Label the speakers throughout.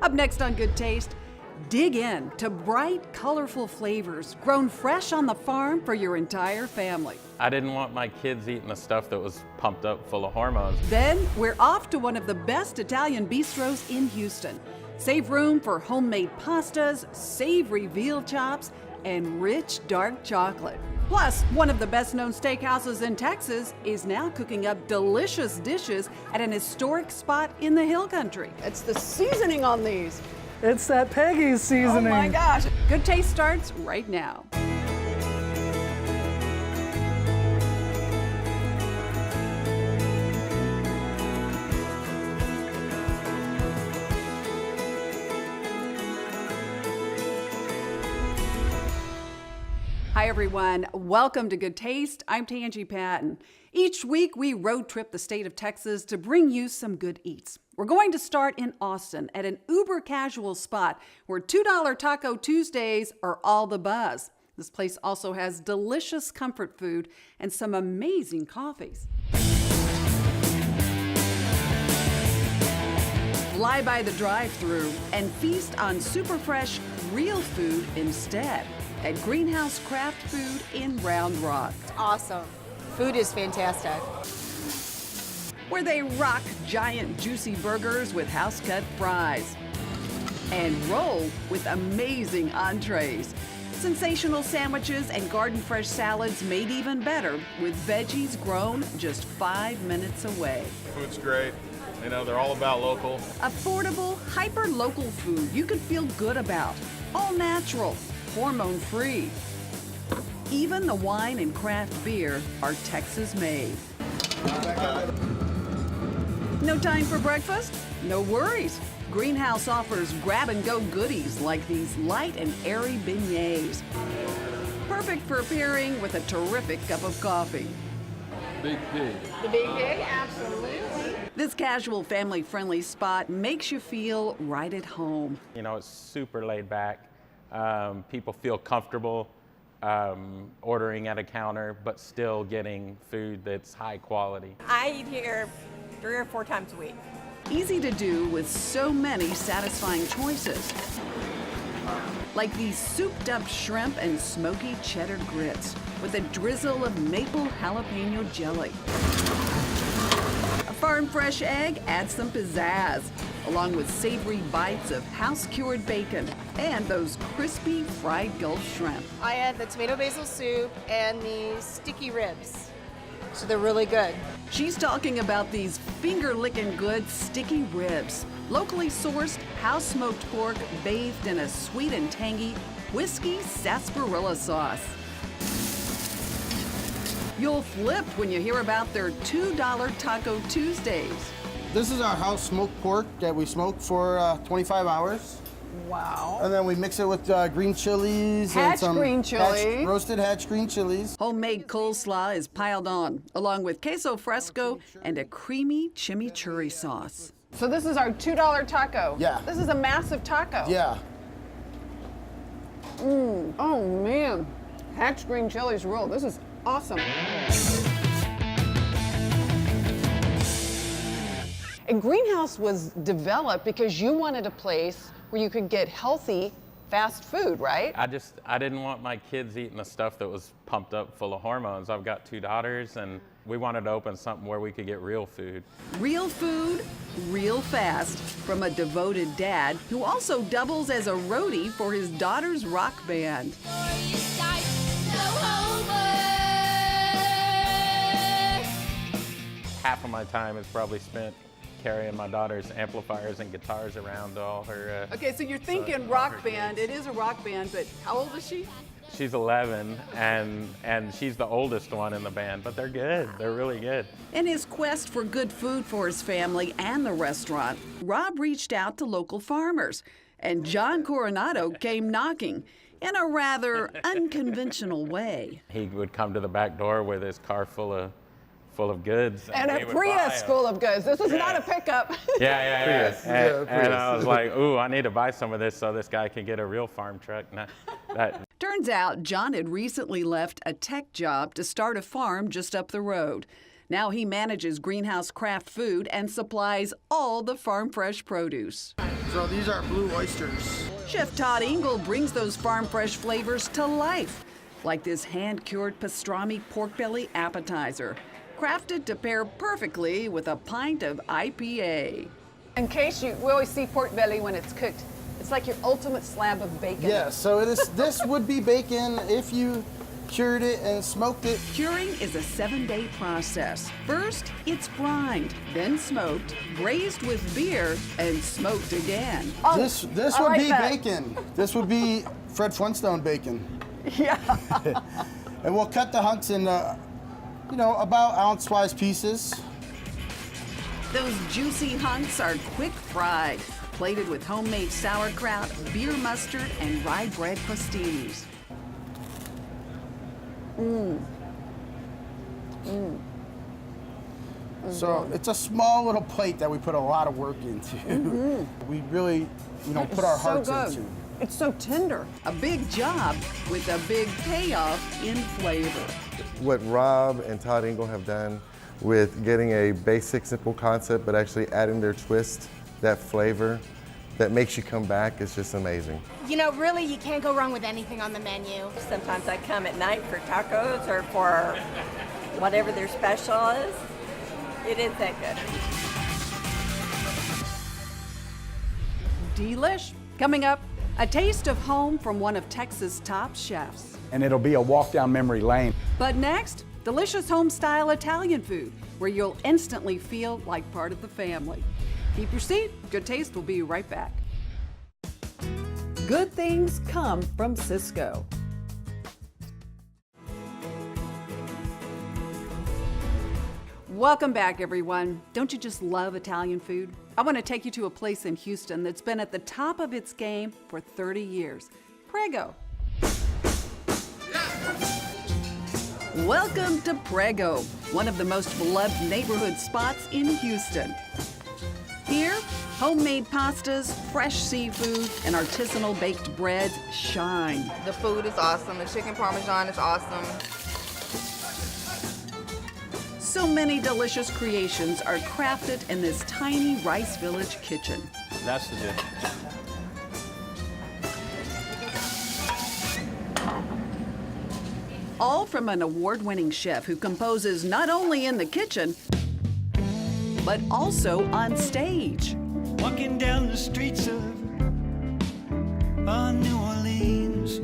Speaker 1: Up next on Good Taste, dig in to bright, colorful flavors grown fresh on the farm for your entire family.
Speaker 2: I didn't want my kids eating the stuff that was pumped up full of hormones.
Speaker 1: Then we're off to one of the best Italian bistros in Houston. Save room for homemade pastas, savory veal chops, and rich dark chocolate. Plus, one of the best-known steakhouses in Texas is now cooking up delicious dishes at an historic spot in the Hill Country.
Speaker 3: It's the seasoning on these.
Speaker 4: It's that Peggy's seasoning.
Speaker 3: Oh my gosh.
Speaker 1: Good Taste starts right now. Hi everyone, welcome to Good Taste. I'm Tanji Patton. Each week we road trip the state of Texas to bring you some good eats. We're going to start in Austin at an uber casual spot where $2 Taco Tuesdays are all the buzz. This place also has delicious comfort food and some amazing coffees. Fly by the drive-thru and feast on super fresh, real food instead at Greenhouse Craft Food in Round Rock,
Speaker 5: Awesome. Food is fantastic.
Speaker 1: where they rock giant juicy burgers with house-cut fries and roll with amazing entrees. Sensational sandwiches and garden-fresh salads made even better with veggies grown just 5 minutes away.
Speaker 6: Food's great. You know, they're all about local.
Speaker 1: Affordable, hyper-local food you can feel good about. All natural, hormone-free. Even the wine and craft beer are Texas-made. No time for breakfast? No worries. Greenhouse offers grab-and-go goodies like these light and airy beignets. Perfect for pairing with a terrific cup of coffee.
Speaker 6: Big pig.
Speaker 5: The big pig, absolutely.
Speaker 1: This casual, family-friendly spot makes you feel right at home.
Speaker 2: You know, it's super laid back. People feel comfortable ordering at a counter, but still getting food that's high quality.
Speaker 5: I eat here 3 or 4 times a week.
Speaker 1: Easy to do with so many satisfying choices. Like these souped-up shrimp and smoky cheddar grits with a drizzle of maple jalapeno jelly. A farm-fresh egg adds some pizzazz, along with savory bites of house-cured bacon and those crispy fried Gulf shrimp.
Speaker 5: I add the tomato basil soup and the sticky ribs. So they're really good.
Speaker 1: She's talking about these finger-licking good sticky ribs. Locally sourced, house-smoked pork bathed in a sweet and tangy whiskey sarsaparilla sauce. You'll flip when you hear about their $2 Taco Tuesdays.
Speaker 7: This is our house smoked pork that we smoke for 25 hours.
Speaker 3: Wow.
Speaker 7: And then we mix it with green chilies and
Speaker 3: Hatch
Speaker 7: some
Speaker 3: green chili.
Speaker 7: roasted hatch green chilies.
Speaker 1: Homemade coleslaw is piled on, along with queso fresco and a creamy chimichurri sauce.
Speaker 3: So this is our $2 taco.
Speaker 7: Yeah.
Speaker 3: This is a massive taco.
Speaker 7: Yeah.
Speaker 3: Oh man. Hatch green chili's real. This is awesome. And Greenhouse was developed because you wanted a place where you could get healthy, fast food, right?
Speaker 2: I didn't want my kids eating the stuff that was pumped up full of hormones. I've got 2 daughters, and we wanted to open something where we could get real food.
Speaker 1: Real food, real fast, from a devoted dad who also doubles as a roadie for his daughter's rock band.
Speaker 2: Half of my time is probably spent carrying my daughter's amplifiers and guitars around to all her.
Speaker 1: Okay, so you're thinking rock band. It is a rock band, but how old is she?
Speaker 2: She's 11, and she's the oldest one in the band, but they're good. They're really good.
Speaker 1: In his quest for good food for his family and the restaurant, Rob reached out to local farmers, and John Coronado came knocking in a rather unconventional way.
Speaker 2: He would come to the back door with his car full of goods.
Speaker 3: And
Speaker 2: we
Speaker 3: a
Speaker 2: would buy
Speaker 3: Prius
Speaker 2: 'em.
Speaker 3: full of goods. This is not a pickup.
Speaker 2: Yeah.
Speaker 7: Prius.
Speaker 2: And,
Speaker 7: Yeah,
Speaker 2: and I
Speaker 7: Prius.
Speaker 2: was like, ooh, I need to buy some of this so this guy can get a real farm truck.
Speaker 1: Turns out John had recently left a tech job to start a farm just up the road. Now he manages Greenhouse Craft Food and supplies all the farm fresh produce.
Speaker 7: So these are blue oysters.
Speaker 1: Chef Todd Engel brings those farm fresh flavors to life, like this hand-cured pastrami pork belly appetizer, crafted to pair perfectly with a pint of IPA.
Speaker 3: In case we always see pork belly when it's cooked. It's like your ultimate slab of bacon.
Speaker 7: Yeah, so this would be bacon if you cured it and smoked it.
Speaker 1: Curing is a 7-day process. First, it's brined, then smoked, braised with beer, and smoked again.
Speaker 3: Oh,
Speaker 7: This
Speaker 3: I
Speaker 7: would
Speaker 3: like
Speaker 7: be
Speaker 3: that.
Speaker 7: bacon. This would be Fred Flintstone bacon.
Speaker 3: Yeah.
Speaker 7: And we'll cut the hunks in, about ounce-wise pieces.
Speaker 1: Those juicy hunks are quick fried, plated with homemade sauerkraut, beer mustard, and rye bread crostinis.
Speaker 7: So it's a small little plate that we put a lot of work into. We really, put our
Speaker 3: So
Speaker 7: hearts
Speaker 3: good.
Speaker 7: into.
Speaker 3: It's so tender.
Speaker 1: A big job with a big payoff in flavor.
Speaker 8: What Rob and Todd Engel have done with getting a basic, simple concept, but actually adding their twist, that flavor that makes you come back is just amazing.
Speaker 5: You know, really, you can't go wrong with anything on the menu.
Speaker 9: Sometimes I come at night for tacos or for whatever their special is. It is that good.
Speaker 1: Delish. Coming up, a taste of home from one of Texas' top chefs.
Speaker 10: And it'll be a walk down memory lane.
Speaker 1: But next, delicious home-style Italian food, where you'll instantly feel like part of the family. Keep your seat. Good Taste will be right back. Good things come from Cisco. Welcome back, everyone. Don't you just love Italian food? I want to take you to a place in Houston that's been at the top of its game for 30 years. Prego. Welcome to Prego, one of the most beloved neighborhood spots in Houston. Here, homemade pastas, fresh seafood, and artisanal baked breads shine.
Speaker 11: The food is awesome. The chicken parmesan is awesome.
Speaker 1: So many delicious creations are crafted in this tiny Rice Village kitchen.
Speaker 2: That's the dish.
Speaker 1: All from an award-winning chef who composes not only in the kitchen, but also on stage.
Speaker 12: Walking down the streets of New Orleans.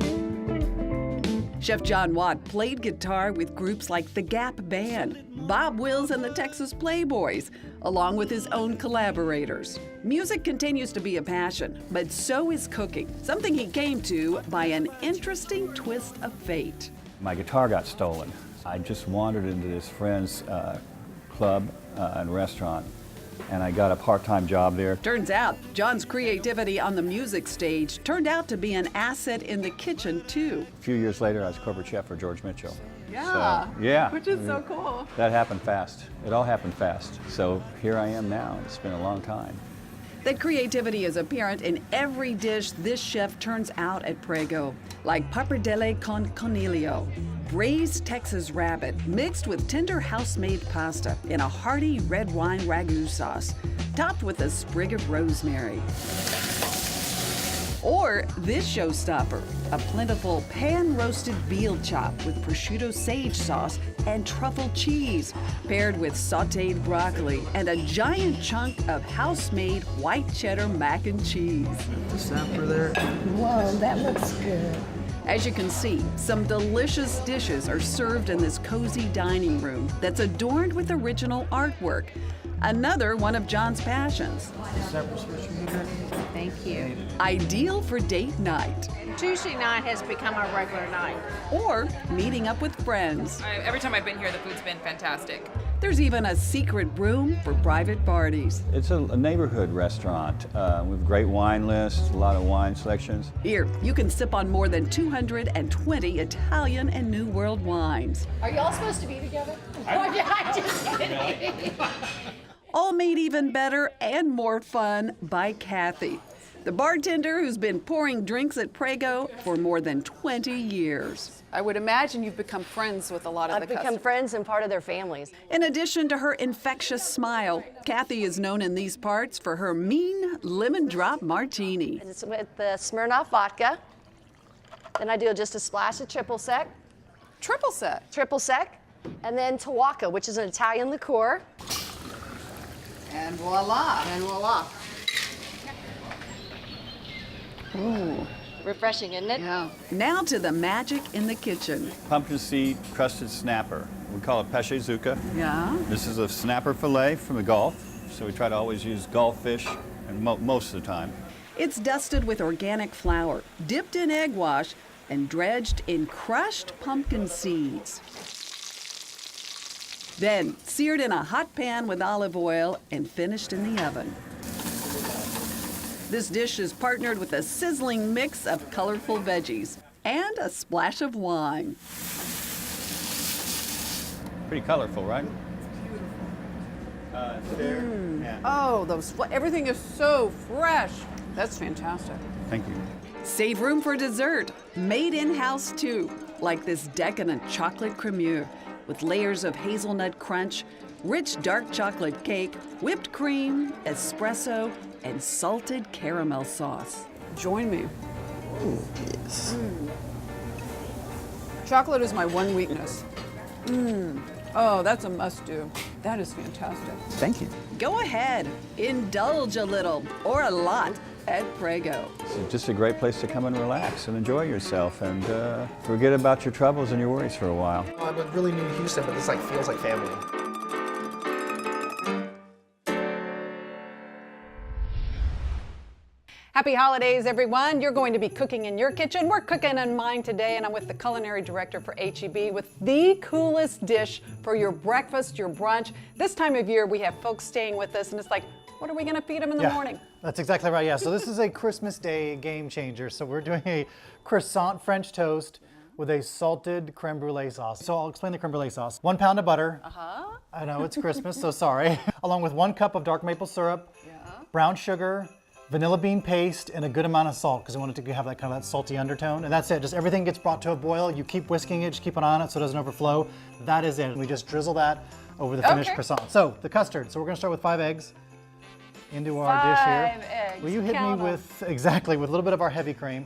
Speaker 1: Chef John Watt played guitar with groups like the Gap Band, Bob Wills and the Texas Playboys, along with his own collaborators. Music continues to be a passion, but so is cooking, something he came to by an interesting twist of fate.
Speaker 13: My guitar got stolen. I just wandered into this friend's club and restaurant, and I got a part-time job there.
Speaker 1: Turns out, John's creativity on the music stage turned out to be an asset in the kitchen, too.
Speaker 13: A few years later, I was corporate chef for George Mitchell.
Speaker 3: Yeah.
Speaker 13: Yeah.
Speaker 3: Which is so cool.
Speaker 13: That happened fast. It all happened fast. So here I am now. It's been a long time.
Speaker 1: That creativity is apparent in every dish this chef turns out at Prego, like pappardelle con coniglio, braised Texas rabbit mixed with tender house-made pasta in a hearty red wine ragu sauce, topped with a sprig of rosemary. Or this showstopper, a plentiful pan-roasted veal chop with prosciutto sage sauce and truffle cheese, paired with sautéed broccoli and a giant chunk of house-made white cheddar mac and cheese.
Speaker 7: The snapper there.
Speaker 3: Whoa, that looks good.
Speaker 1: As you can see, some delicious dishes are served in this cozy dining room that's adorned with original artwork. Another one of John's passions.
Speaker 5: Thank you.
Speaker 1: Ideal for date night.
Speaker 5: Tuesday night has become our regular night.
Speaker 1: Or meeting up with friends.
Speaker 11: Every time I've been here, the food's been fantastic.
Speaker 1: There's even a secret room for private parties.
Speaker 13: It's a neighborhood restaurant with great wine lists, a lot of wine selections.
Speaker 1: Here, you can sip on more than 220 Italian and New World wines.
Speaker 5: Are y'all supposed to be together? I'm just kidding.
Speaker 1: All made even better and more fun by Kathy. the bartender who's been pouring drinks at Prego for more than 20 years.
Speaker 3: I would imagine you've become friends with a lot of the customers.
Speaker 14: I've become friends and part of their families.
Speaker 1: In addition to her infectious smile, Kathy is known in these parts for her mean lemon drop martini.
Speaker 14: And it's with the Smirnoff vodka. Then I do just a splash of triple sec.
Speaker 3: Triple sec?
Speaker 14: Triple sec. And then Tawaka, which is an Italian liqueur.
Speaker 3: And voila.
Speaker 14: And voila.
Speaker 3: Ooh.
Speaker 14: Refreshing, isn't it?
Speaker 3: Yeah.
Speaker 1: Now to the magic in the kitchen.
Speaker 13: Pumpkin seed crusted snapper. We call it pesce zucca.
Speaker 1: Yeah.
Speaker 13: This is a snapper fillet from the Gulf, so we try to always use Gulf fish and most of the time.
Speaker 1: It's dusted with organic flour, dipped in egg wash, and dredged in crushed pumpkin seeds. Then seared in a hot pan with olive oil and finished in the oven. This dish is partnered with a sizzling mix of colorful veggies and a splash of wine.
Speaker 13: Pretty colorful, right?
Speaker 3: Oh, everything is so fresh. That's fantastic.
Speaker 13: Thank you.
Speaker 1: Save room for dessert, made in-house too, like this decadent chocolate cremeux with layers of hazelnut crunch, rich dark chocolate cake, whipped cream, espresso, and salted caramel sauce.
Speaker 3: Join me.
Speaker 7: Ooh, yes.
Speaker 3: Chocolate is my one weakness. Oh, that's a must-do. That is fantastic.
Speaker 7: Thank you.
Speaker 1: Go ahead, indulge a little or a lot at Prego.
Speaker 13: It's just a great place to come and relax and enjoy yourself and forget about your troubles and your worries for a while.
Speaker 15: I'm really new to Houston, but this feels like family.
Speaker 3: Happy holidays, everyone. You're going to be cooking in your kitchen. We're cooking in mine today, and I'm with the culinary director for H-E-B with the coolest dish for your breakfast, your brunch. This time of year, we have folks staying with us, and it's like, what are we going to feed them in the morning?
Speaker 4: That's exactly right, yeah. So this is a Christmas Day game changer. So we're doing a croissant French toast with a salted creme brulee sauce. So I'll explain the creme brulee sauce. 1 pound of butter. I know it's Christmas, so sorry. Along with 1 cup of dark maple syrup, brown sugar, vanilla bean paste, and a good amount of salt because I want it to have that kind of that salty undertone. And that's it. Just everything gets brought to a boil. You keep whisking it, just keep it on it so it doesn't overflow. That is it. We just drizzle that over the finished croissant. So the custard. So we're going to start with 5 eggs into our dish here.
Speaker 3: 5 eggs.
Speaker 4: Will you hit me with a little bit of our heavy cream?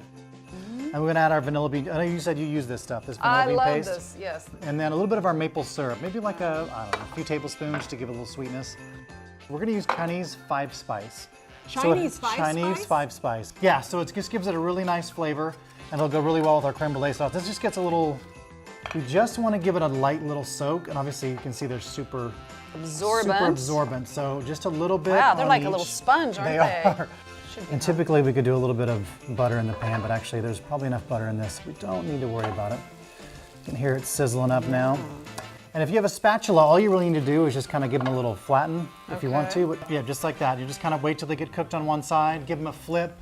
Speaker 4: And we're going to add our vanilla bean. I know you said you use this stuff, this vanilla bean paste.
Speaker 3: I love this, yes.
Speaker 4: And then a little bit of our maple syrup, maybe like a few tablespoons to give it a little sweetness. We're going to use Chinese 5-spice.
Speaker 3: Chinese 5-spice?
Speaker 4: Chinese 5-spice. Yeah, so it just gives it a really nice flavor, and it'll go really well with our creme brulee sauce. This just gets a little, we just want to give it a light little soak, and obviously you can see they're super absorbent. So just a little bit.
Speaker 3: Wow, they're like
Speaker 4: each.
Speaker 3: a little sponge, aren't they?
Speaker 4: Are. And typically we could do a little bit of butter in the pan, but actually there's probably enough butter in this. We don't need to worry about it. You can hear it sizzling up now. And if you have a spatula, all you really need to do is just kind of give them a little flatten if you want to. But yeah, just like that. You just kind of wait till they get cooked on one side, give them a flip.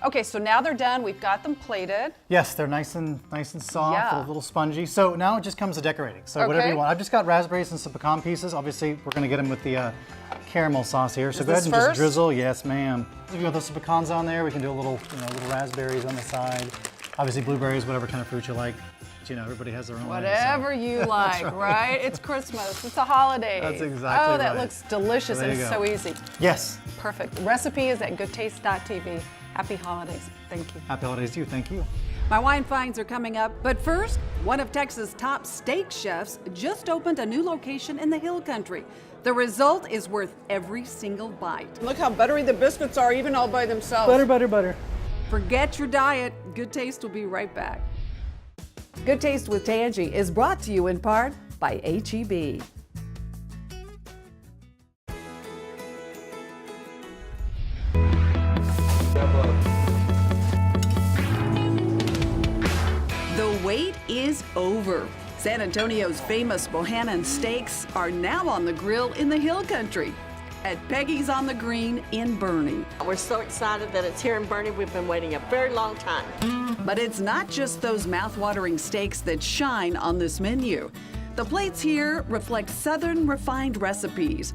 Speaker 3: Okay, so now they're done. We've got them plated.
Speaker 4: Yes, they're nice and soft, a little spungy. So now it just comes to decorating. So whatever you want. I've just got raspberries and some pecan pieces. Obviously, we're going to get them with the caramel sauce here. So go ahead and just drizzle. Yes, ma'am. If you want those pecans on there, we can do a little, little raspberries on the side. Obviously, blueberries, whatever kind of fruit you like. Everybody has their own
Speaker 3: whatever
Speaker 4: way, so.
Speaker 3: you like, right? It's Christmas. It's the holidays.
Speaker 4: That's exactly right.
Speaker 3: Oh, that looks delicious and so easy.
Speaker 4: Yes.
Speaker 3: Perfect. The recipe is at goodtaste.tv. Happy holidays. Thank you.
Speaker 4: Happy holidays to you. Thank you.
Speaker 1: My wine finds are coming up, but first, one of Texas' top steak chefs just opened a new location in the Hill Country. The result is worth every single bite.
Speaker 3: Look how buttery the biscuits are, even all by themselves.
Speaker 4: Butter, butter, butter.
Speaker 1: Forget your diet. Good Taste will be right back. Good Taste with Tanji is brought to you in part by H-E-B. The wait is over. San Antonio's famous Bohanan steaks are now on the grill in the Hill Country at Peggy's on the Green in Bernie.
Speaker 9: We're so excited that it's here in Bernie. We've been waiting a very long time.
Speaker 1: But it's not just those mouth-watering steaks that shine on this menu. The plates here reflect Southern refined recipes.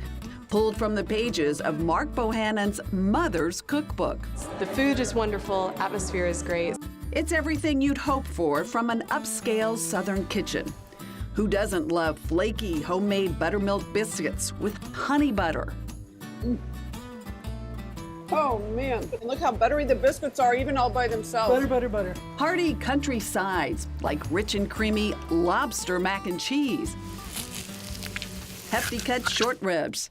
Speaker 1: pulled from the pages of Mark Bohanan's Mother's Cookbook.
Speaker 16: The food is wonderful, atmosphere is great.
Speaker 1: It's everything you'd hope for from an upscale Southern kitchen. Who doesn't love flaky homemade buttermilk biscuits with honey butter?
Speaker 3: Oh man, and look how buttery the biscuits are, even all by themselves.
Speaker 17: Butter, butter, butter.
Speaker 1: Hearty country sides like rich and creamy lobster mac and cheese, hefty cut short ribs,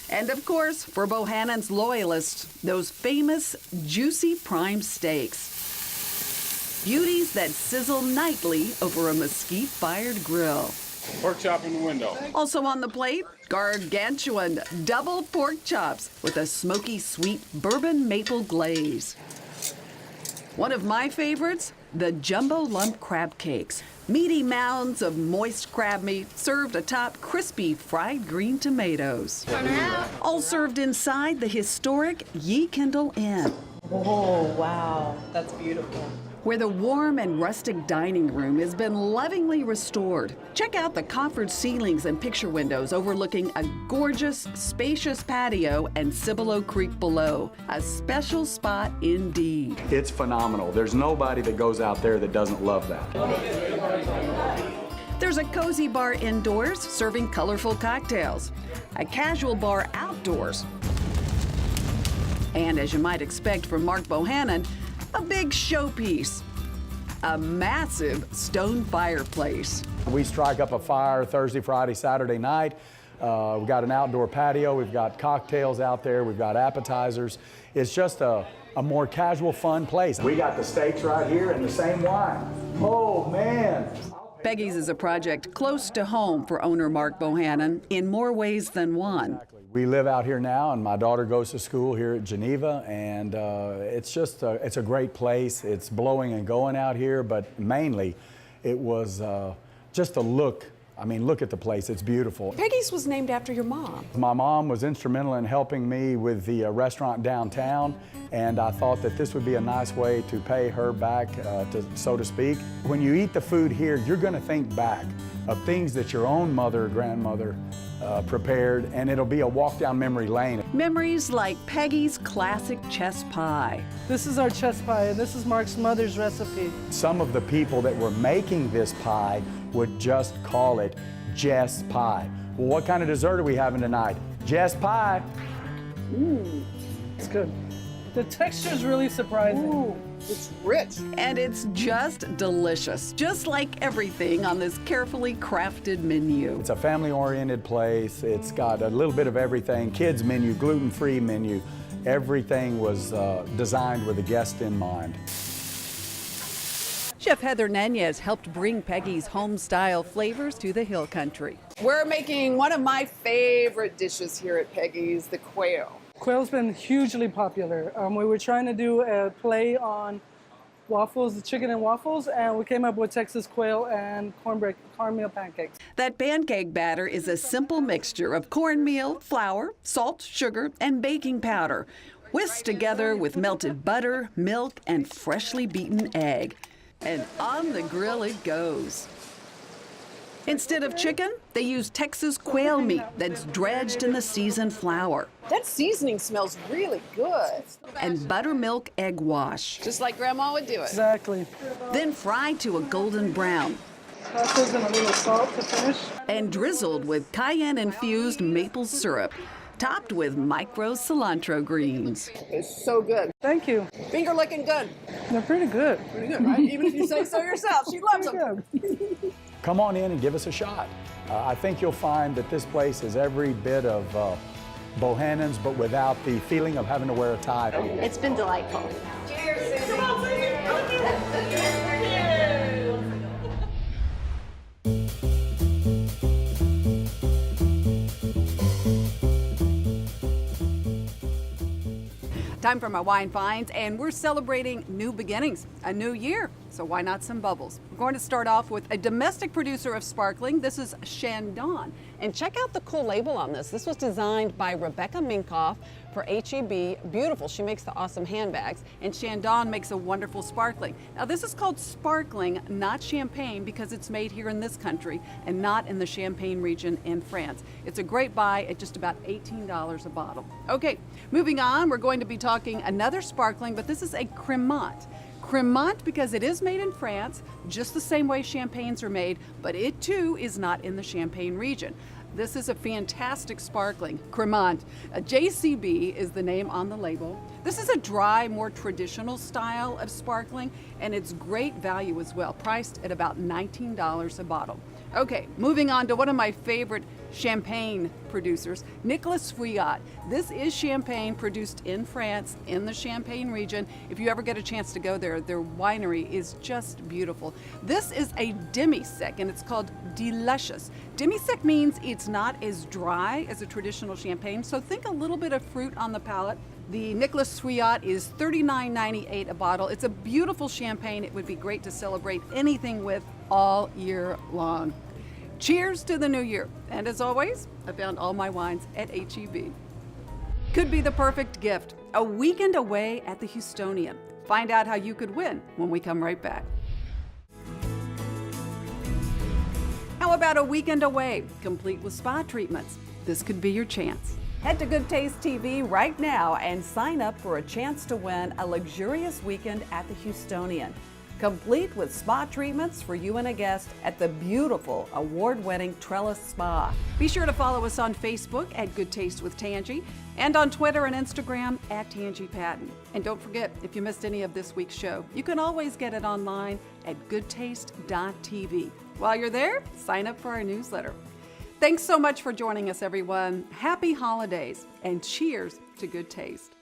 Speaker 1: and of course, for Bohanan's loyalists, those famous juicy prime steaks. Beauties that sizzle nightly over a mesquite-fired grill.
Speaker 6: Pork chop in the window.
Speaker 1: Also on the plate, gargantuan double pork chops with a smoky sweet bourbon maple glaze. One of my favorites, the jumbo lump crab cakes. Meaty mounds of moist crab meat served atop crispy fried green tomatoes. All served inside the historic Ye Kindle Inn.
Speaker 3: Oh, wow, that's beautiful.
Speaker 1: Where the warm and rustic dining room has been lovingly restored. Check out the coffered ceilings and picture windows overlooking a gorgeous, spacious patio and Cibolo Creek below. A special spot indeed.
Speaker 10: It's phenomenal. There's nobody that goes out there that doesn't love that.
Speaker 1: There's a cozy bar indoors serving colorful cocktails, a casual bar outdoors, and as you might expect from Mark Bohanan, a big showpiece, a massive stone fireplace.
Speaker 10: We strike up a fire Thursday, Friday, Saturday night. We've got an outdoor patio. We've got cocktails out there. We've got appetizers. It's just a more casual, fun place. We got the steaks right here and the same wine. Oh, man.
Speaker 1: Peggy's is a project close to home for owner Mark Bohanan in more ways than one.
Speaker 10: We live out here now, and my daughter goes to school here at Geneva, and it's just it's a great place. It's blowing and going out here, but mainly it was just a look. I mean, look at the place. It's beautiful.
Speaker 3: Peggy's was named after your mom.
Speaker 10: My mom was instrumental in helping me with the restaurant downtown, and I thought that this would be a nice way to pay her back, so to speak. When you eat the food here, you're going to think back of things that your own mother or grandmother prepared, and it'll be a walk down memory lane.
Speaker 1: Memories like Peggy's classic chess pie.
Speaker 17: This is our chess pie, and this is Mark's mother's recipe.
Speaker 10: Some of the people that were making this pie would just call it Jess pie. Well, what kind of dessert are we having tonight? Jess pie.
Speaker 17: It's good. The texture is really surprising.
Speaker 3: Ooh, it's rich.
Speaker 1: And it's just delicious, just like everything on this carefully crafted menu.
Speaker 10: It's a family-oriented place. It's got a little bit of everything. Kids menu, gluten-free menu. Everything was designed with the guest in mind.
Speaker 1: Chef Heather Nunez helped bring Peggy's home-style flavors to the Hill Country.
Speaker 3: We're making one of my favorite dishes here at Peggy's, the quail.
Speaker 17: Quail's been hugely popular. We were trying to do a play on waffles, the chicken and waffles, and we came up with Texas quail and cornmeal pancakes.
Speaker 1: That pancake batter is a simple mixture of cornmeal, flour, salt, sugar, and baking powder, whisked together with melted butter, milk, and freshly beaten egg. And on the grill it goes. Instead of chicken, they use Texas quail meat that's dredged in the seasoned flour.
Speaker 3: That seasoning smells really good.
Speaker 1: And buttermilk egg wash.
Speaker 3: Just like Grandma would do it.
Speaker 17: Exactly.
Speaker 1: Then fried to a golden brown.
Speaker 17: Tacos and a little salt to finish.
Speaker 1: And drizzled with cayenne-infused maple syrup, topped with micro cilantro greens.
Speaker 3: It's so good.
Speaker 17: Thank you.
Speaker 3: Finger licking good.
Speaker 17: They're pretty good.
Speaker 3: Pretty good, right? Even if you say so yourself. She loves them.
Speaker 10: Come on in and give us a shot. I think you'll find that this place is every bit of Bohanan's, but without the feeling of having to wear a tie.
Speaker 14: It's been delightful.
Speaker 3: Cheers. Come on, please. Time for my wine finds, and we're celebrating new beginnings, a new year, so why not some bubbles? We're going to start off with a domestic producer of sparkling. This is Shandon, and check out the cool label on this. This was designed by Rebecca Minkoff for HEB. Beautiful. She makes the awesome handbags.
Speaker 1: And Shandon makes a wonderful sparkling. Now this is called sparkling, not champagne, because it's made here in this country and not in the Champagne region in France. It's a great buy at just about $18 a bottle. Okay, moving on, we're going to be talking another sparkling, but this is a Cremant. Cremant because it is made in France, just the same way champagnes are made, but it too is not in the Champagne region. This is a fantastic sparkling, Cremant. JCB is the name on the label. This is a dry, more traditional style of sparkling, and it's great value as well, priced at about $19 a bottle. Okay, moving on to one of my favorite champagne producers, Nicolas Fouillat. This is champagne produced in France, in the Champagne region. If you ever get a chance to go there, their winery is just beautiful. This is a demi-sec, and it's called Delicious. Demi-sec means it's not as dry as a traditional champagne, so think a little bit of fruit on the palate. The Nicolas Fouillat is $39.98 a bottle. It's a beautiful champagne. It would be great to celebrate anything with all year long. Cheers to the new year. And as always, I found all my wines at HEB. Could be the perfect gift. A weekend away at the Houstonian. Find out how you could win when we come right back. How about a weekend away, complete with spa treatments? This could be your chance. Head to Goodtaste TV right now and sign up for a chance to win a luxurious weekend at the Houstonian, complete with spa treatments for you and a guest at the beautiful, award-winning Trellis Spa. Be sure to follow us on Facebook at Good Taste with Tanji and on Twitter and Instagram at Tanji Patton. And don't forget, if you missed any of this week's show, you can always get it online at goodtaste.tv. While you're there, sign up for our newsletter. Thanks so much for joining us, everyone. Happy holidays and cheers to good taste.